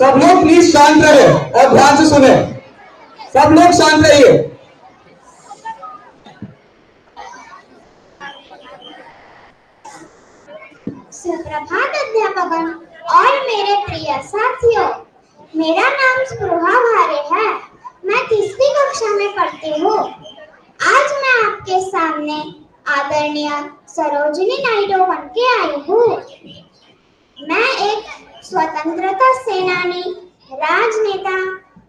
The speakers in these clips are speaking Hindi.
सब लोग प्लीज शांत रहे और ध्यान से सुने। सब लोग शांत रहिए। सुप्रभात अध्यापकगण और मेरे प्रिय साथियों, मेरा नाम स्पृहा भारे है। मैं 3वीं कक्षा में पढ़ती हूँ। आज मैं आपके सामने आदरणीय सरोजिनी नायडू बन के आई हूँ। मैं एक स्वतंत्रता सेनानी, राजनेता,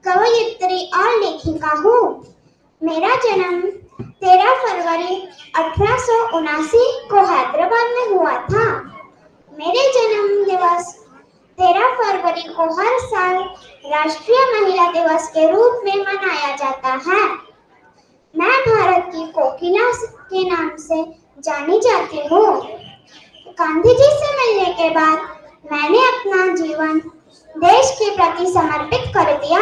कवयित्री और लेखिका हूँ। मेरा जन्म 13 फरवरी 1879 को हैदराबाद में हुआ था। मेरे जन्म दिवस 13 फरवरी को हर साल राष्ट्रीय महिला दिवस के रूप में मनाया जाता है। मैं भारत की कोकिला के नाम से जानी जाती हूँ। गांधी जी से मिलने के बाद मैंने अपना जीवन देश के प्रति समर्पित कर दिया।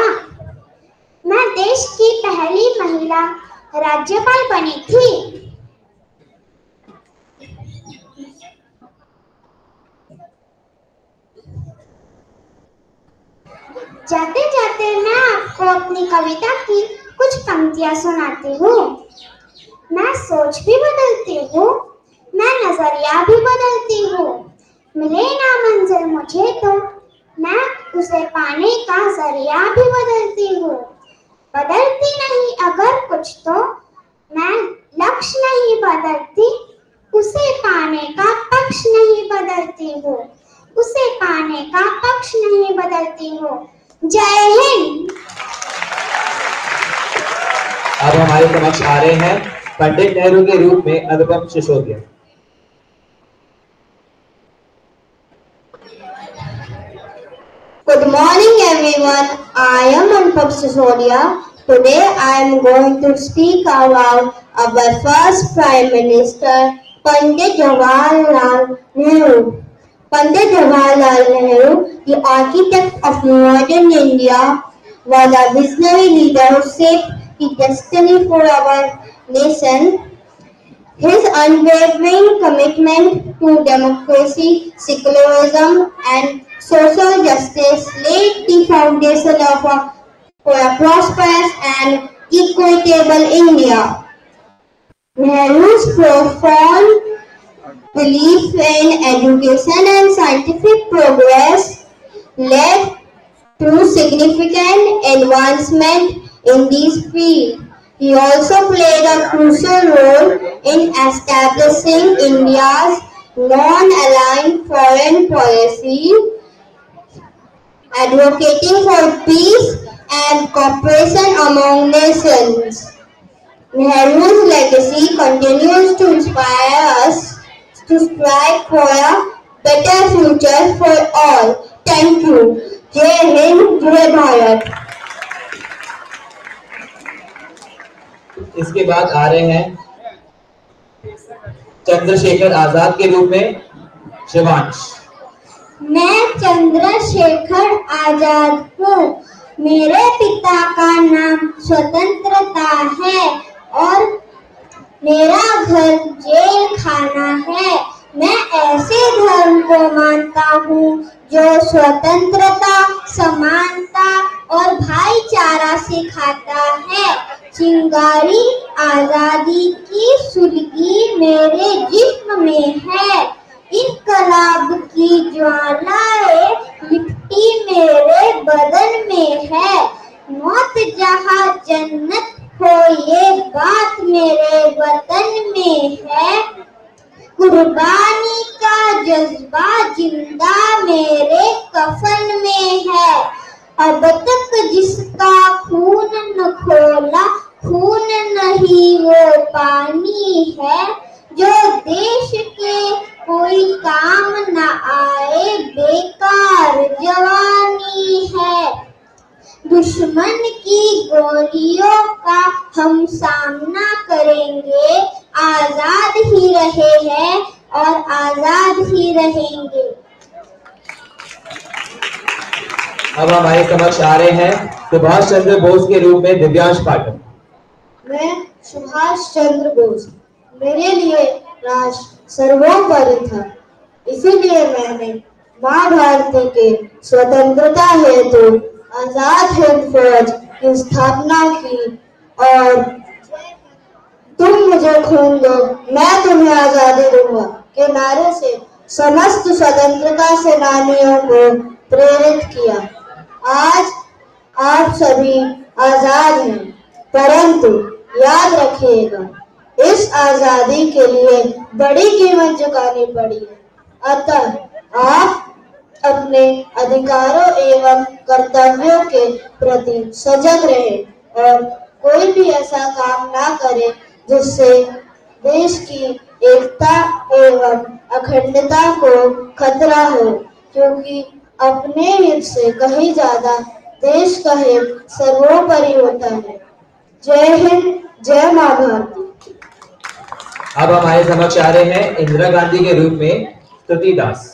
मैं देश की पहली महिला राज्यपाल बनी थी। जाते जाते मैं आपको अपनी कविता की कुछ पंक्तियां सुनाती हूँ। मैं सोच भी बदलती हूँ, मैं नजरिया भी बदलती हूँ। मिले ना मंजिल मुझे तो मैं उसे पाने का जरिया भी बदलती हूँ। बदलती नहीं अगर कुछ तो मैं लक्ष्य नहीं बदलती, उसे पाने का पक्ष नहीं बदलती हूँ। उसे पाने का पक्ष नहीं बदलती हूँ। जय हिंद। अब हमारे समक्ष आ रहे हैं पंडित नेहरू के रूप में अनुपम Sisodia. Good morning everyone, I am Anupam Sisodia. Today I am going to speak about our first Prime Minister, Pandit Jawaharlal Nehru. Pandit Jawaharlal Nehru, the architect of modern India, was a visionary leader who shaped the destiny for our nation. His unwavering commitment to democracy, secularism, and social justice laid the foundation for a prosperous and equitable India. Nehru's profound belief in education and scientific progress led to significant advancement in these fields. He also played a crucial role in establishing India's non-aligned foreign policy, advocating for peace and cooperation among nations. Nehru's legacy continues to inspire us to strive for a better future for all. Thank you. Jai Hind, Jai Bharat. इसके बाद आ रहे हैं चंद्रशेखर आजाद के रूप में शिवांश। मैं चंद्रशेखर आजाद हूँ। मेरे पिता का नाम स्वतंत्रता है और मेरा घर जेल खाना है। मैं ऐसे धर्म को मानता हूँ जो स्वतंत्रता, समानता और भाईचारा सिखाता है। चिंगारी आजादी की सुलगी मेरे जिस्म में है। इनकलाब की ज्वालाएं लिपटी मेरे बदन में है। मौत जहाँ जन्नत हो ये बात मेरे वतन में है। कुर्बानी का जज्बा जिंदा मेरे कफन में है। अब तक जिसका खून न खोला, खून नहीं वो पानी है। जो देश के कोई काम न आए बेकार जवानी है। दुश्मन की गोलियों का हम सामना करेंगे। आजाद ही रहे हैं और आजाद ही रहेंगे। अब हमारे समक्ष आ रहे हैं सुभाष चंद्र बोस के रूप में दिव्यांश पाठक। मैं सुभाष चंद्र बोस। मेरे लिए राष्ट्र सर्वोपरि था, इसीलिए मैंने माँ भारती के स्वतंत्रता हेतु आजाद हिंद फौज की स्थापना की और तुम मुझे खून दो मैं तुम्हें आजादी दूंगा के नारे से समस्त स्वतंत्रता सेनानियों को प्रेरित किया। आज आप सभी आजाद हैं, परंतु याद रखिएगा इस आजादी के लिए बड़ी कीमत चुकानी पड़ी है। अतः आप अपने अधिकारों एवं कर्तव्यों के प्रति सजग रहें और कोई भी ऐसा काम ना करे जिससे देश की एकता एवं अखंडता को खतरा हो, क्योंकि अपने हित से कहीं ज्यादा देश का हित सर्वोपरि होता है। जय हिंद, जय मां भारती। अब हमारे समक्ष आ रहे हैं इंदिरा गांधी के रूप में स्तुति दास।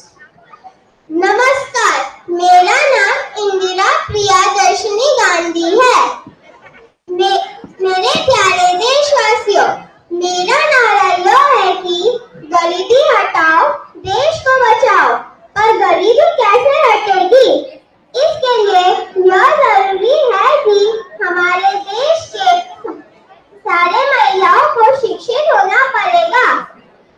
नमस्कार, मेरा नाम इंदिरा प्रियदर्शनी गांधी है। मेरे प्यारे देशवासियों, मेरा नारा यह है कि गरीबी हटाओ, देश को बचाओ। पर गरीबी कैसे हटेगी? इसके लिए यह जरूरी है कि हमारे देश के सारे महिलाओं को शिक्षित होना पड़ेगा।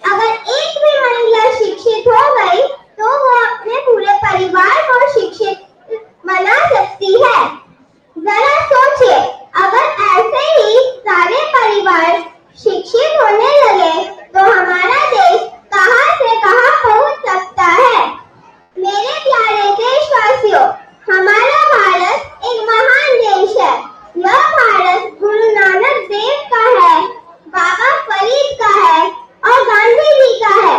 अगर एक भी महिला शिक्षित हो गई तो वो अपने पूरे परिवार को शिक्षित बना सकती है। जरा सोचिए, अगर ऐसे ही सारे परिवार शिक्षित होने लगे तो हमारा देश कहां से कहां पहुंच सकता है। मेरे प्यारे देशवासियों, हमारा भारत एक महान देश है। यह भारत गुरु नानक देव का है, बाबा फरीद का है और गांधी जी का है।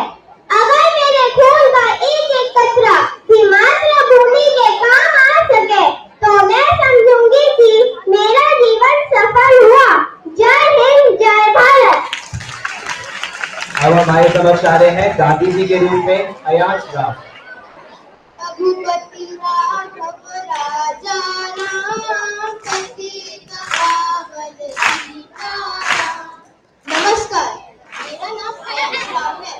अगर मेरे खून का एक एक कतरा भी मातृभूमि के काम आ सके तो मैं समझूंगी कि मेरा जीवन सफल हुआ। जय हिंद, जय भारत। अब हमारे समक्ष आ रहे हैं गांधी जी के रूप में अयाज राव। नमस्कार, मेरा नाम अयाज राव है।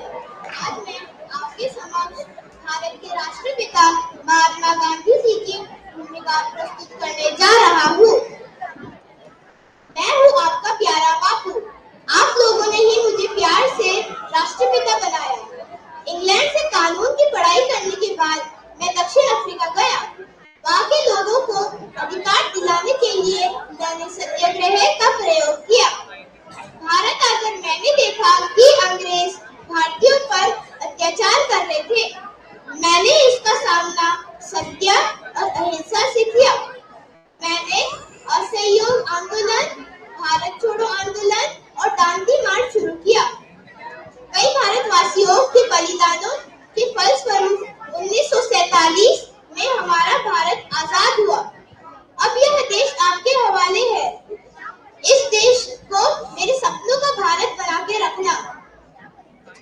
आज मैं आपके समक्ष भारत के राष्ट्रपिता महात्मा गांधी जी की भूमिका प्रस्तुत करने जा रहा हूँ। मैं हूँ आपका प्यारा बापू। आप लोगों ने ही मुझे प्यार से राष्ट्रपिता बनाया। इंग्लैंड से कानून की पढ़ाई करने के बाद मैं दक्षिण अफ्रीका गया। वहाँ के लोगों को अधिकार दिलाने के लिए मैंने सत्याग्रह का प्रयोग किया। भारत आकर मैंने देखा कि अंग्रेज भारतीयों पर अत्याचार कर रहे थे। मैंने इसका सामना सत्य और अहिंसा से किया। मैंने असहयोग आंदोलन, भारत छोड़ो आंदोलन और दांडी मार्च शुरू किया। कई भारतवासियों के बलिदानों के फलस्वरूप 1947 में हमारा भारत आजाद हुआ। अब यह देश आपके हवाले है। इस देश को मेरे सपनों का भारत बना के रखना।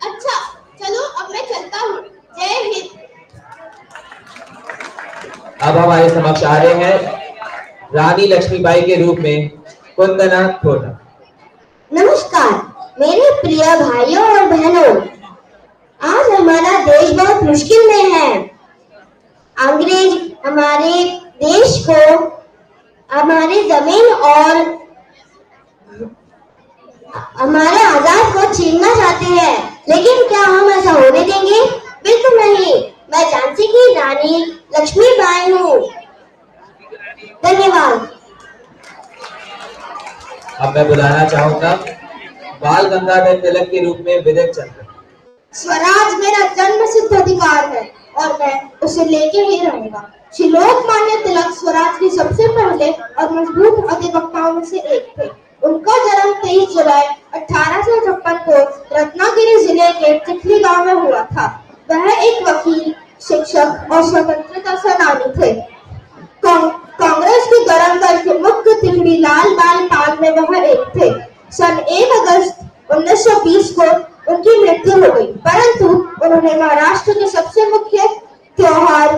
अच्छा, चलो अब मैं चलता हूँ। जय हिंद। अब हमारे समक्ष आ रहे हैं रानी लक्ष्मीबाई के रूप में कुंदना थोटा। नमस्कार मेरे प्रिय भाइयों और बहनों, आज हमारा देश बहुत मुश्किल में है। अंग्रेज हमारे देश को, हमारी जमीन और हमारे आजाद को छीनना चाहते हैं, लेकिन क्या हम ऐसा होने देंगे? बिल्कुल नहीं। मैं झांसी की रानी लक्ष्मीबाई हूँ। धन्यवाद। अब मैं बुलाना चाहूंगा बाल गंगाधर तिलक के रूप में विजय चंद्र। स्वराज मेरा जन्म सिद्ध अधिकार है और मैं उसे लेके ही रहूंगा। श्री लोकमान्य तिलक स्वराज के सबसे पहले और मजबूत अधिवक्ताओं में से एक थे। उनका जन्म 23 जुलाई 1856 को रत्नागिरी जिले के चिखली गांव में हुआ था। वह एक वकील, शिक्षक और स्वतंत्रता सेनानी थे। कांग्रेस की गरम दल के मुख्य तिगड़ी लाल बाल पाल में वह एक थे। सन 1 अगस्त 1920 को उनकी मृत्यु हो गई, परंतु उन्होंने महाराष्ट्र के सबसे मुख्य त्योहार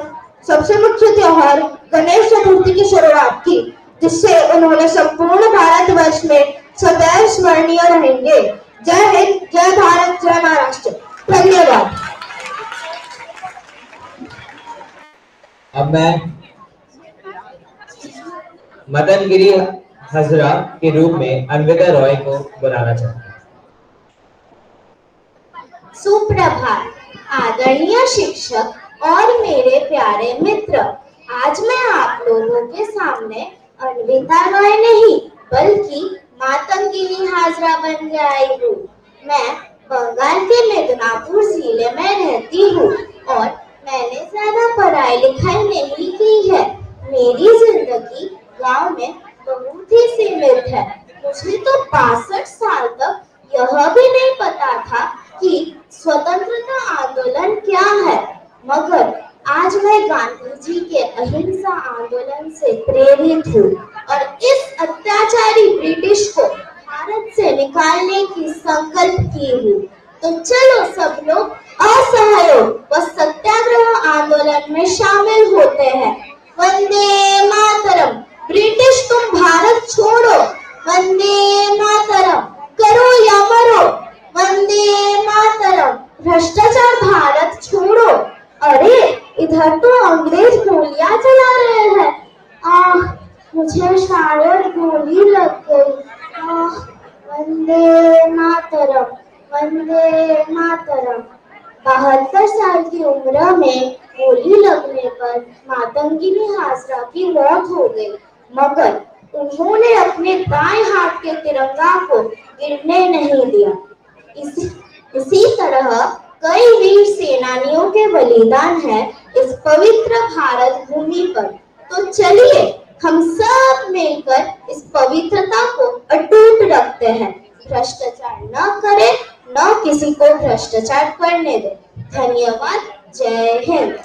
गणेश चतुर्थी की शुरुआत की, जिससे उन्होंने संपूर्ण भारतवर्ष में सदैव स्मरणीय रहेंगे। जय हिंद, जय भारत, जय महाराष्ट्र। धन्यवाद। अब मैं मदनगिरी हजरा के रूप में अन्विता रॉय को बुलाना चाहता हूँ। सुप्रभात आदरणीय शिक्षक और मेरे प्यारे मित्र, आज मैं आप लोगों के सामने अन्विता रॉय नहीं बल्कि मातंगिनी हाजरा बन के आई हूँ। मैं बंगाल के मिदनापुर जिले में रहती हूँ और मैंने ज्यादा पढ़ाई लिखाई नहीं की है। मेरी जिंदगी गांव में बहुत ही सीमित है। मुझे तो 62 साल तक यह भी नहीं पता था कि स्वतंत्रता आंदोलन क्या है, मगर आज मैं गांधी जी के अहिंसा आंदोलन से प्रेरित हूँ और इस अत्याचारी ब्रिटिश को भारत से निकालने की संकल्प की हूँ। तो चलो सब लोग असहयोग व सत्याग्रह आंदोलन में शामिल होते हैं। वंदे मातरम। ब्रिटिश तुम भारत छोड़ो। वंदे मातरम। करो या मरो। वंदे मातरम। भ्रष्टाचार भारत छोड़ो। अरे इधर तो अंग्रेज गोलियां चला रहे हैं। मुझे शायद गोली लग गई। वंदे मातरम। वंदे मातरम। 72 साल की उम्र में गोली लगने पर मातंगिनी हाजरा की मौत हो गई, मगर उन्होंने अपने दाएं हाथ के तिरंगा को गिरने नहीं दिया। इसी तरह कई वीर सेनानियों के बलिदान है इस पवित्र भारत भूमि पर। तो चलिए हम सब मिलकर इस पवित्रता को अटूट रखते हैं। भ्रष्टाचार न करें, न किसी को भ्रष्टाचार करने दें। धन्यवाद। जय हिंद।